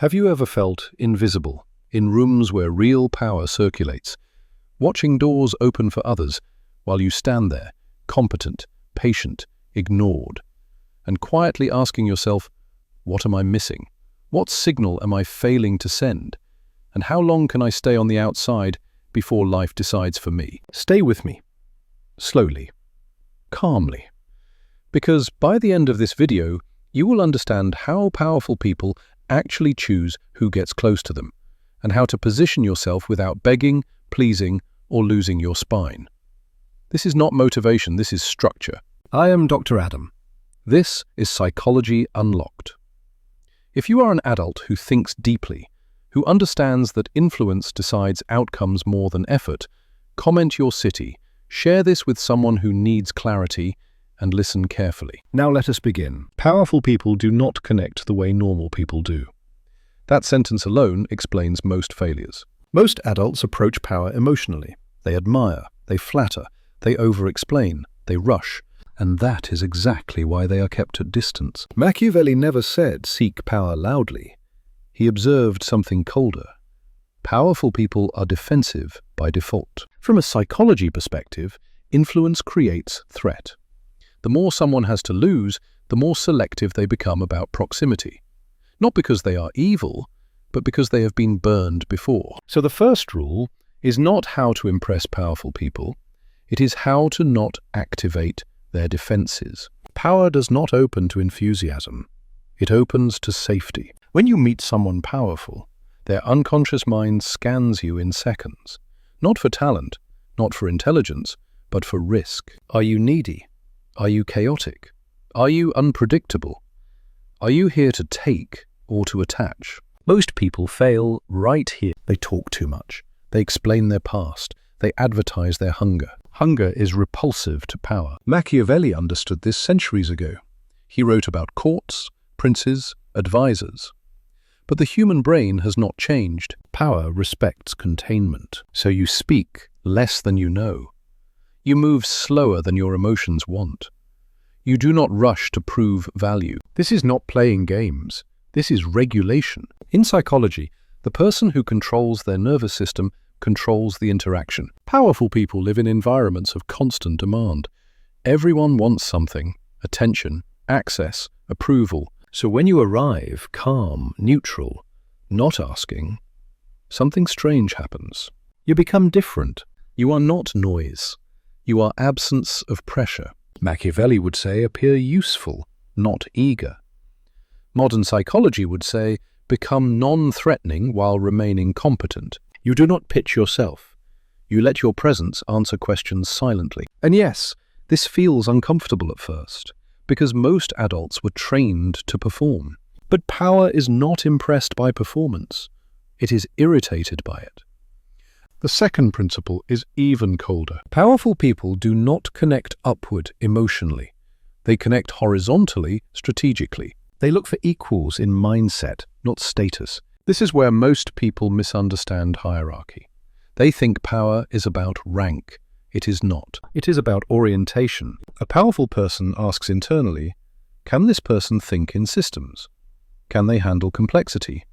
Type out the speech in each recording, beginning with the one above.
Have you ever felt invisible in rooms where real power circulates, watching doors open for others while you stand there, competent, patient, ignored, and quietly asking yourself, what am I missing? What signal am I failing to send? And how long can I stay on the outside before life decides for me? Stay with me, slowly, calmly, because by the end of this video, you will understand how powerful people actually choose who gets close to them, and how to position yourself without begging, pleasing, or losing your spine. This is not motivation, this is structure. I am Dr. Adam. This is Psychology Unlocked. If you are an adult who thinks deeply, who understands that influence decides outcomes more than effort, comment your city, share this with someone who needs clarity, and listen carefully. Now let us begin. Powerful people do not connect the way normal people do. That sentence alone explains most failures. Most adults approach power emotionally. They admire, they flatter, they over-explain, they rush, and that is exactly why they are kept at distance. Machiavelli never said, seek power loudly. He observed something colder. Powerful people are defensive by default. From a psychology perspective, influence creates threat. The more someone has to lose, the more selective they become about proximity. Not because they are evil, but because they have been burned before. So the first rule is not how to impress powerful people, it is how to not activate their defenses. Power does not open to enthusiasm, it opens to safety. When you meet someone powerful, their unconscious mind scans you in seconds. Not for talent, not for intelligence, but for risk. Are you needy? Are you chaotic? Are you unpredictable? Are you here to take or to attach? Most people fail right here. They talk too much. They explain their past. They advertise their hunger. Hunger is repulsive to power. Machiavelli understood this centuries ago. He wrote about courts, princes, advisors. But the human brain has not changed. Power respects containment. So you speak less than you know. You move slower than your emotions want. You do not rush to prove value. This is not playing games. This is regulation. In psychology, the person who controls their nervous system controls the interaction. Powerful people live in environments of constant demand. Everyone wants something: attention, access, approval. So when you arrive calm, neutral, not asking, something strange happens. You become different. You are not noise. You are absence of pressure. Machiavelli would say, appear useful, not eager. Modern psychology would say, become non-threatening while remaining competent. You do not pitch yourself. You let your presence answer questions silently. And yes, this feels uncomfortable at first, because most adults were trained to perform. But power is not impressed by performance. It is irritated by it. The second principle is even colder. Powerful people do not connect upward emotionally. They connect horizontally, strategically. They look for equals in mindset, not status. This is where most people misunderstand hierarchy. They think power is about rank. It is not. It is about orientation. A powerful person asks internally, can this person think in systems? Can they handle complexity?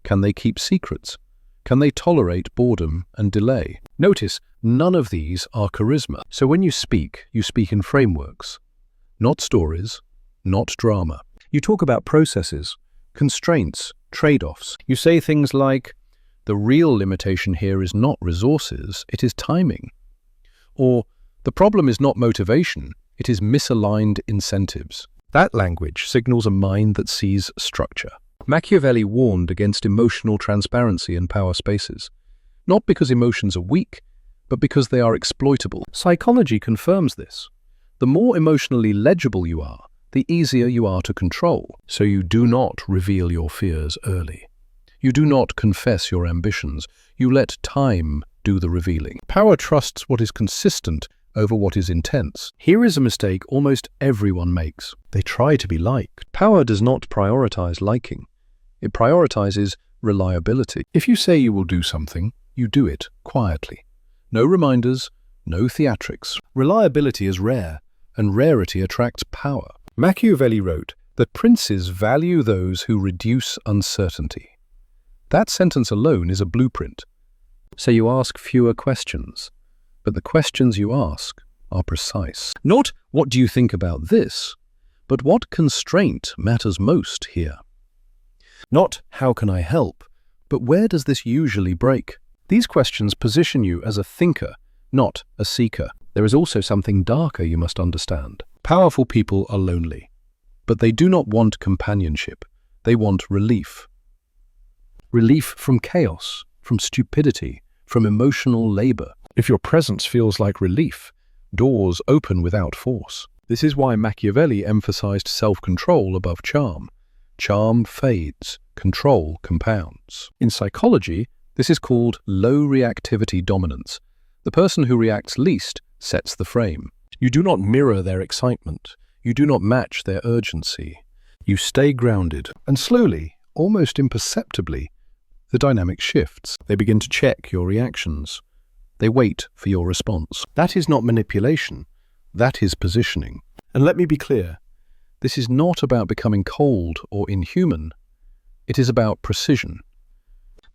Can they keep secrets? Can they tolerate boredom and delay? Notice, none of these are charisma. So when you speak in frameworks, not stories, not drama. You talk about processes, constraints, trade-offs. You say things like, the real limitation here is not resources, it is timing. Or, the problem is not motivation, it is misaligned incentives. That language signals a mind that sees structure. Machiavelli warned against emotional transparency in power spaces, not because emotions are weak, but because they are exploitable. Psychology confirms this. The more emotionally legible you are, the easier you are to control. So you do not reveal your fears early. You do not confess your ambitions. You let time do the revealing. Power trusts what is consistent over what is intense. Here is a mistake almost everyone makes. They try to be liked. Power does not prioritize liking. It prioritizes reliability. If you say you will do something, you do it quietly. No reminders, no theatrics. Reliability is rare, and rarity attracts power. Machiavelli wrote that princes value those who reduce uncertainty. That sentence alone is a blueprint. So you ask fewer questions, but the questions you ask are precise. Not what do you think about this, but what constraint matters most here. Not how can I help, but where does this usually break? These questions position you as a thinker, not a seeker. There is also something darker you must understand. Powerful people are lonely, but they do not want companionship. They want relief. Relief from chaos, from stupidity, from emotional labor. If your presence feels like relief, doors open without force. This is why Machiavelli emphasized self-control above charm. Charm fades, control compounds. In psychology, this is called low reactivity dominance. The person who reacts least sets the frame. You do not mirror their excitement. You do not match their urgency. You stay grounded, and slowly, almost imperceptibly, the dynamic shifts. They begin to check your reactions. They wait for your response. That is not manipulation. That is positioning. And let me be clear, this is not about becoming cold or inhuman. It is about precision.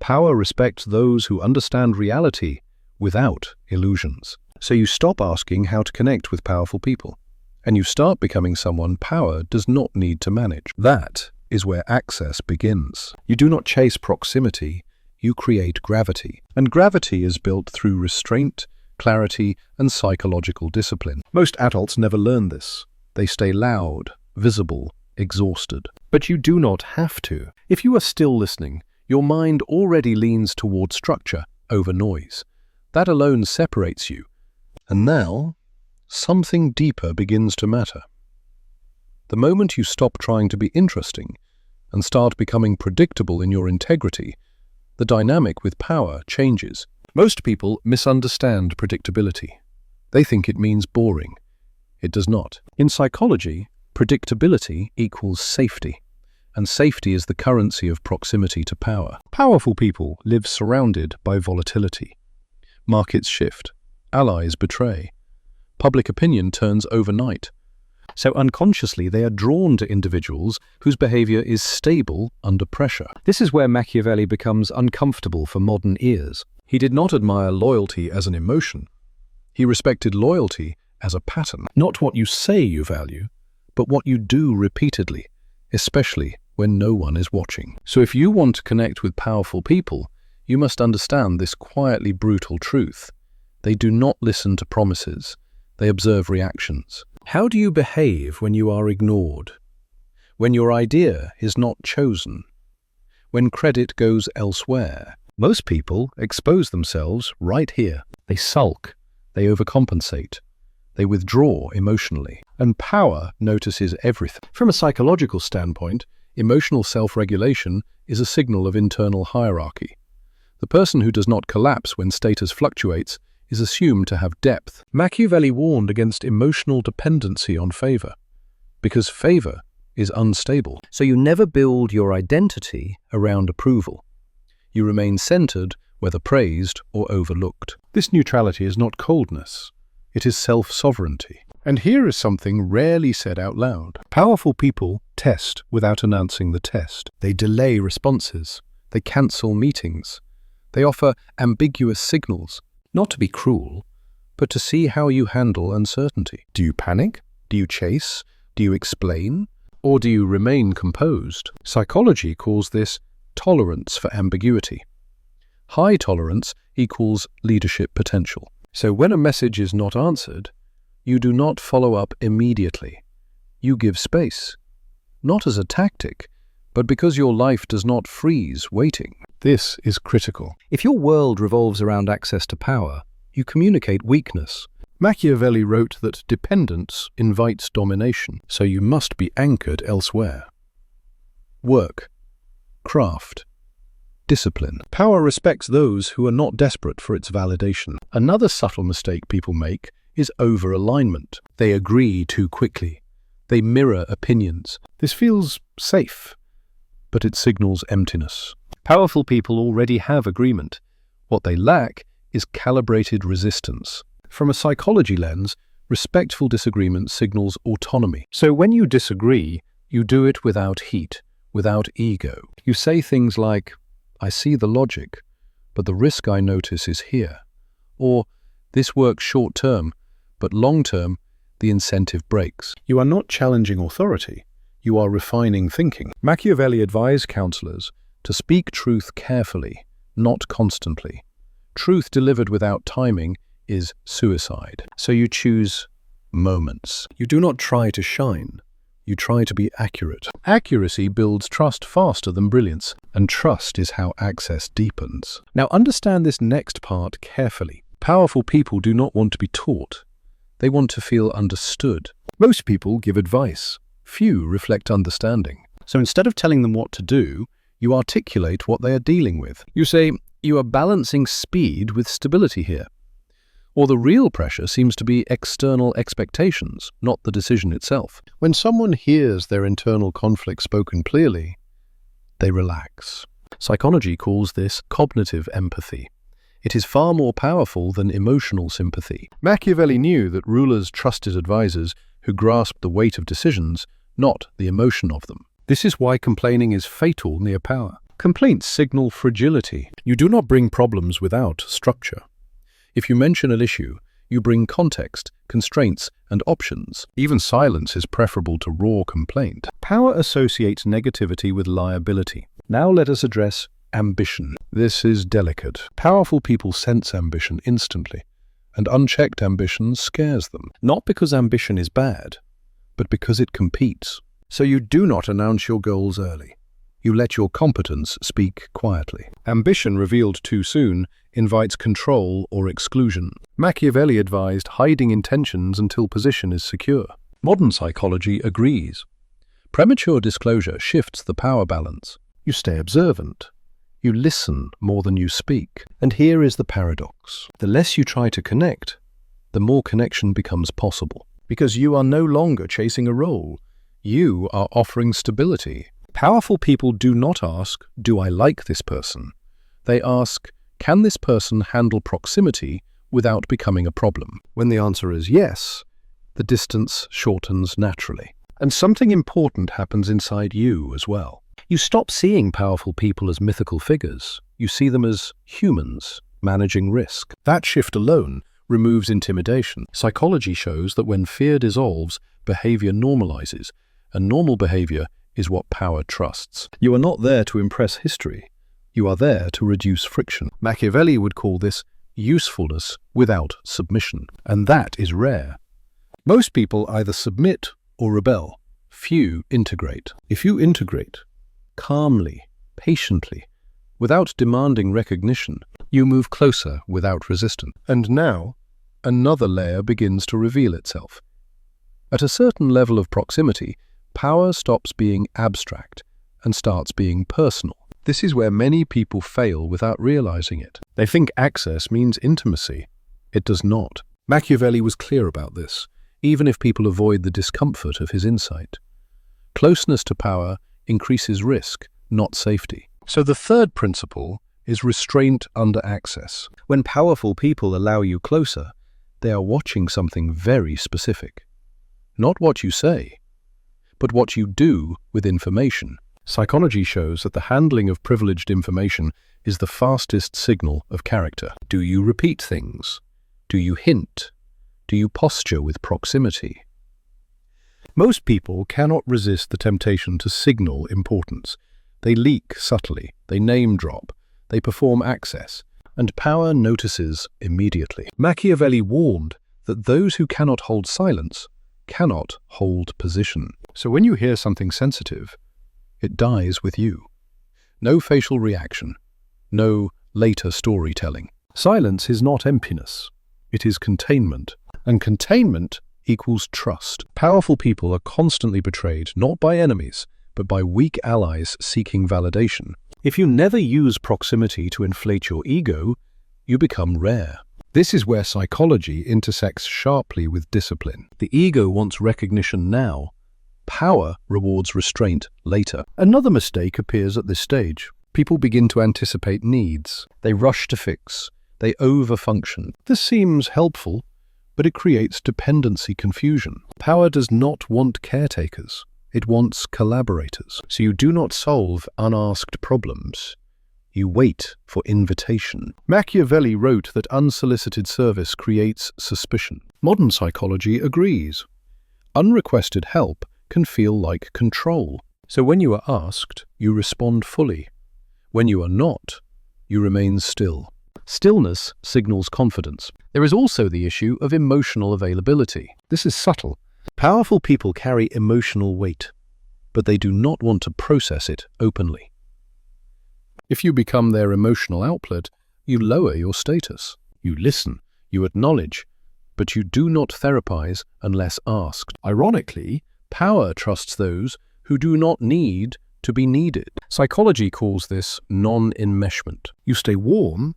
Power respects those who understand reality without illusions. So you stop asking how to connect with powerful people, and you start becoming someone power does not need to manage. That is where access begins. You do not chase proximity, you create gravity. And gravity is built through restraint, clarity, and psychological discipline. Most adults never learn this. They stay loud, visible, exhausted. But you do not have to. If you are still listening, your mind already leans toward structure over noise. That alone separates you. And now, something deeper begins to matter. The moment you stop trying to be interesting and start becoming predictable in your integrity, the dynamic with power changes. Most people misunderstand predictability. They think it means boring. It does not. In psychology, predictability equals safety, and safety is the currency of proximity to power. Powerful people live surrounded by volatility. Markets shift. Allies betray. Public opinion turns overnight. So unconsciously they are drawn to individuals whose behavior is stable under pressure. This is where Machiavelli becomes uncomfortable for modern ears. He did not admire loyalty as an emotion. He respected loyalty as a pattern. Not what you say you value, but what you do repeatedly, especially when no one is watching. So if you want to connect with powerful people, you must understand this quietly brutal truth. They do not listen to promises. They observe reactions. How do you behave when you are ignored? When your idea is not chosen? When credit goes elsewhere? Most people expose themselves right here. They sulk. They overcompensate. They withdraw emotionally. And power notices everything. From a psychological standpoint, emotional self-regulation is a signal of internal hierarchy. The person who does not collapse when status fluctuates is assumed to have depth. Machiavelli warned against emotional dependency on favor, because favor is unstable. So you never build your identity around approval. You remain centered, whether praised or overlooked. This neutrality is not coldness. It is self-sovereignty. And here is something rarely said out loud. Powerful people test without announcing the test. They delay responses. They cancel meetings. They offer ambiguous signals. Not to be cruel, but to see how you handle uncertainty. Do you panic? Do you chase? Do you explain? Or do you remain composed? Psychology calls this tolerance for ambiguity. High tolerance equals leadership potential. So when a message is not answered, you do not follow up immediately. You give space, not as a tactic, but because your life does not freeze waiting. This is critical. If your world revolves around access to power, you communicate weakness. Machiavelli wrote that dependence invites domination, so you must be anchored elsewhere. Work, craft, discipline. Power respects those who are not desperate for its validation. Another subtle mistake people make is over-alignment. They agree too quickly. They mirror opinions. This feels safe, but it signals emptiness. Powerful people already have agreement. What they lack is calibrated resistance. From a psychology lens, respectful disagreement signals autonomy. So when you disagree, you do it without heat, without ego. You say things like, I see the logic, but the risk I notice is here. Or, this works short-term, but long-term, the incentive breaks. You are not challenging authority. You are refining thinking. Machiavelli advised counselors to speak truth carefully, not constantly. Truth delivered without timing is suicide. So you choose moments. You do not try to shine. You try to be accurate. Accuracy builds trust faster than brilliance, and trust is how access deepens. Now understand this next part carefully. Powerful people do not want to be taught. They want to feel understood. Most people give advice. Few reflect understanding. So instead of telling them what to do, you articulate what they are dealing with. You say, you are balancing speed with stability here. Or the real pressure seems to be external expectations, not the decision itself. When someone hears their internal conflict spoken clearly, they relax. Psychology calls this cognitive empathy. It is far more powerful than emotional sympathy. Machiavelli knew that rulers trusted advisors who grasped the weight of decisions, not the emotion of them. This is why complaining is fatal near power. Complaints signal fragility. You do not bring problems without structure. If you mention an issue, you bring context, constraints, and options. Even silence is preferable to raw complaint. Power associates negativity with liability. Now let us address ambition. This is delicate. Powerful people sense ambition instantly, and unchecked ambition scares them. Not because ambition is bad, but because it competes. So you do not announce your goals early. You let your competence speak quietly. Ambition revealed too soon invites control or exclusion. Machiavelli advised hiding intentions until position is secure. Modern psychology agrees. Premature disclosure shifts the power balance. You stay observant. You listen more than you speak. And here is the paradox. The less you try to connect, the more connection becomes possible. Because you are no longer chasing a role. You are offering stability. Powerful people do not ask, do I like this person? They ask, can this person handle proximity without becoming a problem? When the answer is yes, the distance shortens naturally. And something important happens inside you as well. You stop seeing powerful people as mythical figures. You see them as humans managing risk. That shift alone removes intimidation. Psychology shows that when fear dissolves, behavior normalizes, and normal behavior is what power trusts. You are not there to impress history. You are there to reduce friction. Machiavelli would call this usefulness without submission, and that is rare. Most people either submit or rebel. Few integrate. If you integrate, calmly, patiently, without demanding recognition, you move closer without resistance. And now, another layer begins to reveal itself. At a certain level of proximity, power stops being abstract and starts being personal. This is where many people fail without realizing it. They think access means intimacy. It does not. Machiavelli was clear about this, even if people avoid the discomfort of his insight. Closeness to power increases risk, not safety. So the third principle is restraint under access. When powerful people allow you closer, they are watching something very specific. Not what you say, but what you do with information. Psychology shows that the handling of privileged information is the fastest signal of character. Do you repeat things? Do you hint? Do you posture with proximity? Most people cannot resist the temptation to signal importance. They leak subtly, they name drop, they perform access, and power notices immediately. Machiavelli warned that those who cannot hold silence cannot hold position. So when you hear something sensitive, it dies with you. No facial reaction, no later storytelling. Silence is not emptiness, it is containment. And containment equals trust. Powerful people are constantly betrayed not by enemies, but by weak allies seeking validation. If you never use proximity to inflate your ego, you become rare. This is where psychology intersects sharply with discipline. The ego wants recognition now. Power rewards restraint later. Another mistake appears at this stage. People begin to anticipate needs. They rush to fix. They overfunction. This seems helpful, but it creates dependency confusion. Power does not want caretakers. It wants collaborators. So you do not solve unasked problems. You wait for invitation. Machiavelli wrote that unsolicited service creates suspicion. Modern psychology agrees. Unrequested help can feel like control. So when you are asked, you respond fully. When you are not, you remain still. Stillness signals confidence. There is also the issue of emotional availability. This is subtle. Powerful people carry emotional weight, but they do not want to process it openly. If you become their emotional outlet, you lower your status. You listen, you acknowledge, but you do not therapize unless asked. Ironically, power trusts those who do not need to be needed. Psychology calls this non-enmeshment. You stay warm,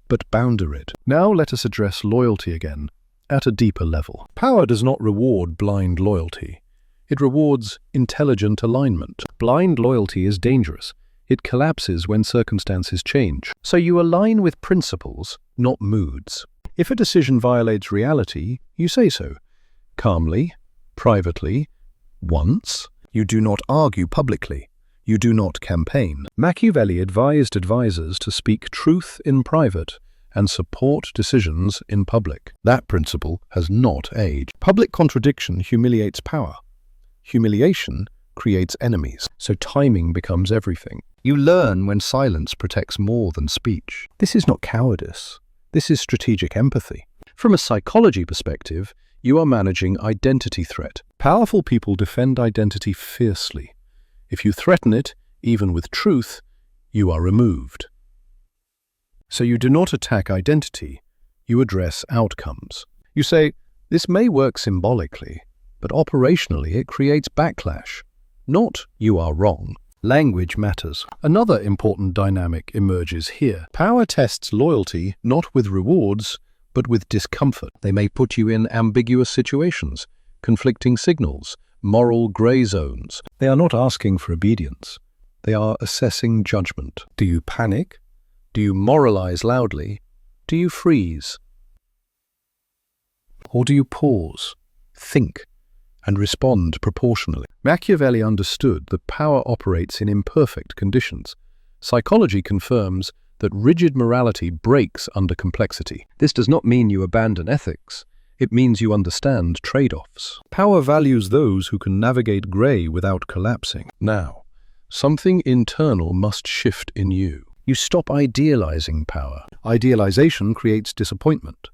but boundaried. Now let us address loyalty again, at a deeper level. Power does not reward blind loyalty. It rewards intelligent alignment. Blind loyalty is dangerous. It collapses when circumstances change. So you align with principles, not moods. If a decision violates reality, you say so. Calmly, privately, once. You do not argue publicly. You do not campaign. Machiavelli advised advisors to speak truth in private and support decisions in public. That principle has not aged. Public contradiction humiliates power. Humiliation creates enemies. So timing becomes everything. You learn when silence protects more than speech. This is not cowardice. This is strategic empathy. From a psychology perspective, you are managing identity threat. Powerful people defend identity fiercely. If you threaten it, even with truth, you are removed. So you do not attack identity, you address outcomes. You say, this may work symbolically, but operationally it creates backlash. Not, you are wrong. Language matters. Another important dynamic emerges here. Power tests loyalty not with rewards, but with discomfort. They may put you in ambiguous situations, conflicting signals, moral grey zones. They are not asking for obedience. They are assessing judgment. Do you panic? Do you moralize loudly? Do you freeze? Or do you pause, think, and respond proportionally? Machiavelli understood that power operates in imperfect conditions. Psychology confirms that rigid morality breaks under complexity. This does not mean you abandon ethics. It means you understand trade-offs. Power values those who can navigate grey without collapsing. Now, something internal must shift in you. You stop idealizing power. Idealization creates disappointment.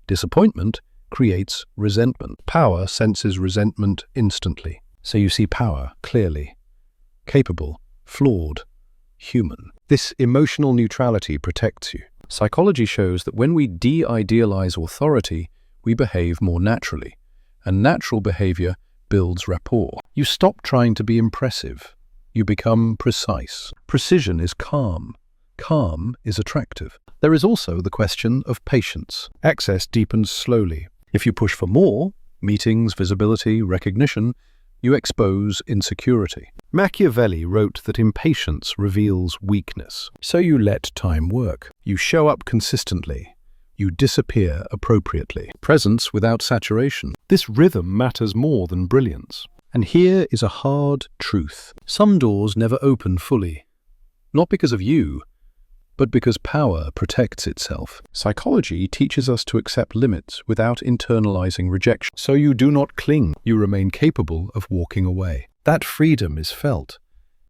Disappointment creates resentment. Power senses resentment instantly. So you see power clearly. Capable, flawed, human. This emotional neutrality protects you. Psychology shows that when we de-idealize authority, we behave more naturally, and natural behavior builds rapport. You stop trying to be impressive. You become precise. Precision is calm. Calm is attractive. There is also the question of patience. Access deepens slowly. If you push for more, meetings, visibility, recognition, you expose insecurity. Machiavelli wrote that impatience reveals weakness. So you let time work. You show up consistently. You disappear appropriately. Presence without saturation. This rhythm matters more than brilliance. And here is a hard truth. Some doors never open fully. Not because of you, but because power protects itself. Psychology teaches us to accept limits without internalizing rejection. So you do not cling. You remain capable of walking away. That freedom is felt.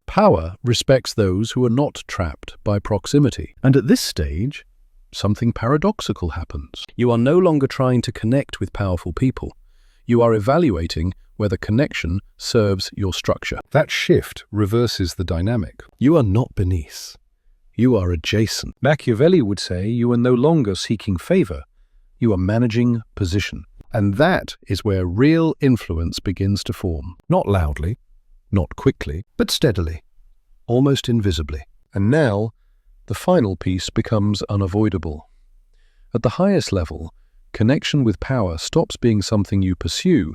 Power respects those who are not trapped by proximity. And at this stage, something paradoxical happens. You are no longer trying to connect with powerful people. You are evaluating whether connection serves your structure. That shift reverses the dynamic. You are not beneath. You are adjacent. Machiavelli would say you are no longer seeking favor. You are managing position. And that is where real influence begins to form. Not loudly, not quickly, but steadily, almost invisibly. And now, the final piece becomes unavoidable. At the highest level, connection with power stops being something you pursue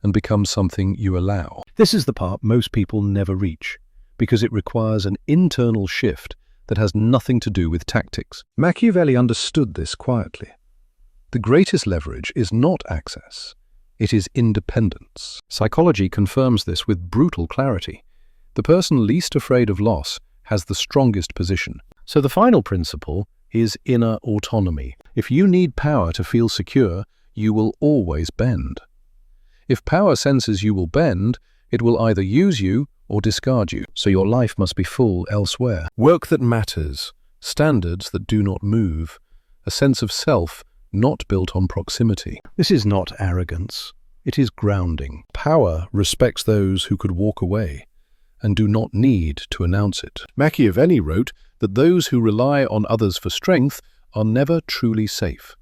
and becomes something you allow. This is the part most people never reach, because it requires an internal shift that has nothing to do with tactics. Machiavelli understood this quietly. The greatest leverage is not access, it is independence. Psychology confirms this with brutal clarity. The person least afraid of loss has the strongest position. So the final principle is inner autonomy. If you need power to feel secure, you will always bend. If power senses you will bend, it will either use you or discard you, so your life must be full elsewhere. Work that matters, standards that do not move, a sense of self not built on proximity. This is not arrogance, it is grounding. Power respects those who could walk away and do not need to announce it. Machiavelli wrote that those who rely on others for strength are never truly safe.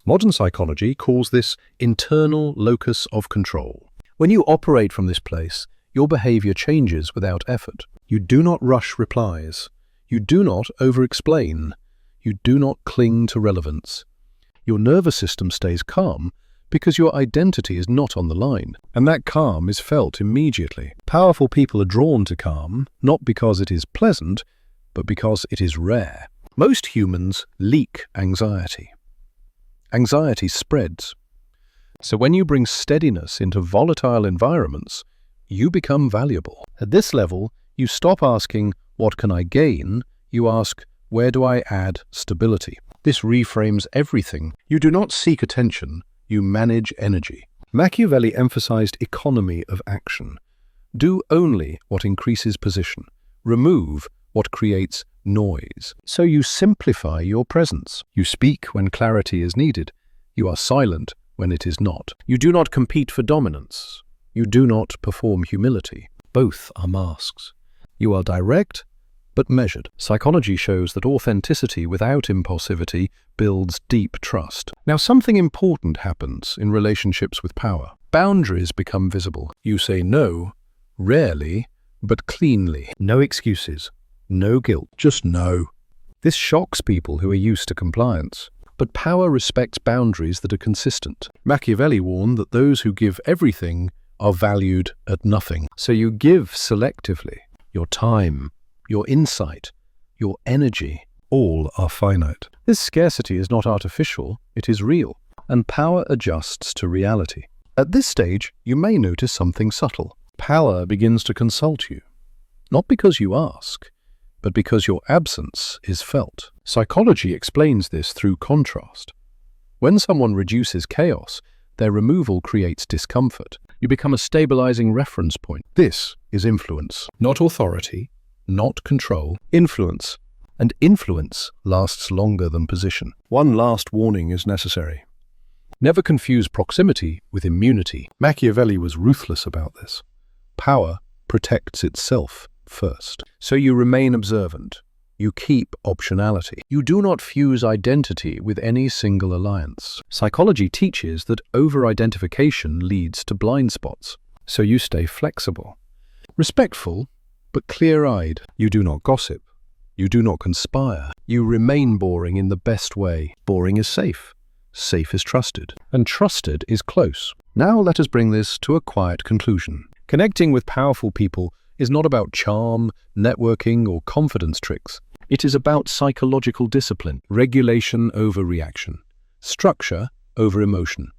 Modern psychology calls this internal locus of control. When you operate from this place, your behavior changes without effort. You do not rush replies. You do not over-explain. You do not cling to relevance. Your nervous system stays calm because your identity is not on the line, and that calm is felt immediately. Powerful people are drawn to calm, not because it is pleasant, but because it is rare. Most humans leak anxiety. Anxiety spreads. So when you bring steadiness into volatile environments, you become valuable. At this level, you stop asking, "What can I gain?" You ask, "Where do I add stability?" This reframes everything. You do not seek attention, you manage energy. Machiavelli emphasized economy of action. Do only what increases position. Remove what creates noise. So you simplify your presence. You speak when clarity is needed. You are silent when it is not. You do not compete for dominance. You do not perform humility. Both are masks. You are direct, but measured. Psychology shows that authenticity without impulsivity builds deep trust. Now, something important happens in relationships with power. Boundaries become visible. You say no, rarely, but cleanly. No excuses, no guilt, just no. This shocks people who are used to compliance. But power respects boundaries that are consistent. Machiavelli warned that those who give everything are valued at nothing. So you give selectively. Your time, your insight, your energy, all are finite. This scarcity is not artificial, it is real, and power adjusts to reality. At this stage, you may notice something subtle. Power begins to consult you, not because you ask, but because your absence is felt. Psychology explains this through contrast. When someone reduces chaos, their removal creates discomfort. You become a stabilizing reference point. This is influence, not authority, not control, influence. And influence lasts longer than position. One last warning is necessary. Never confuse proximity with immunity. Machiavelli was ruthless about this. Power protects itself first. So you remain observant. You keep optionality. You do not fuse identity with any single alliance. Psychology teaches that over-identification leads to blind spots. So you stay flexible. Respectful, but clear-eyed. You do not gossip. You do not conspire. You remain boring in the best way. Boring is safe. Safe is trusted. And trusted is close. Now let us bring this to a quiet conclusion. Connecting with powerful people is not about charm, networking, or confidence tricks. It is about psychological discipline, regulation over reaction, structure over emotion,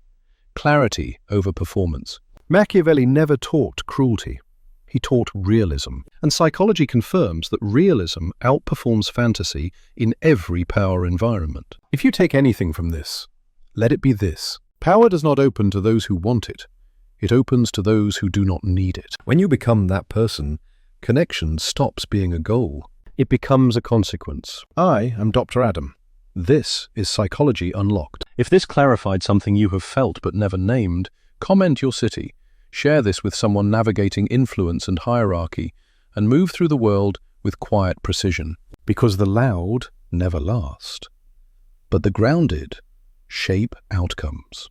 clarity over performance. Machiavelli never taught cruelty. He taught realism. And psychology confirms that realism outperforms fantasy in every power environment. If you take anything from this, let it be this. Power does not open to those who want it. It opens to those who do not need it. When you become that person, connection stops being a goal. It becomes a consequence. I am Dr. Adam. This is Psychology Unlocked. If this clarified something you have felt but never named, comment your city. Share this with someone navigating influence and hierarchy, and move through the world with quiet precision. Because the loud never last, but the grounded shape outcomes.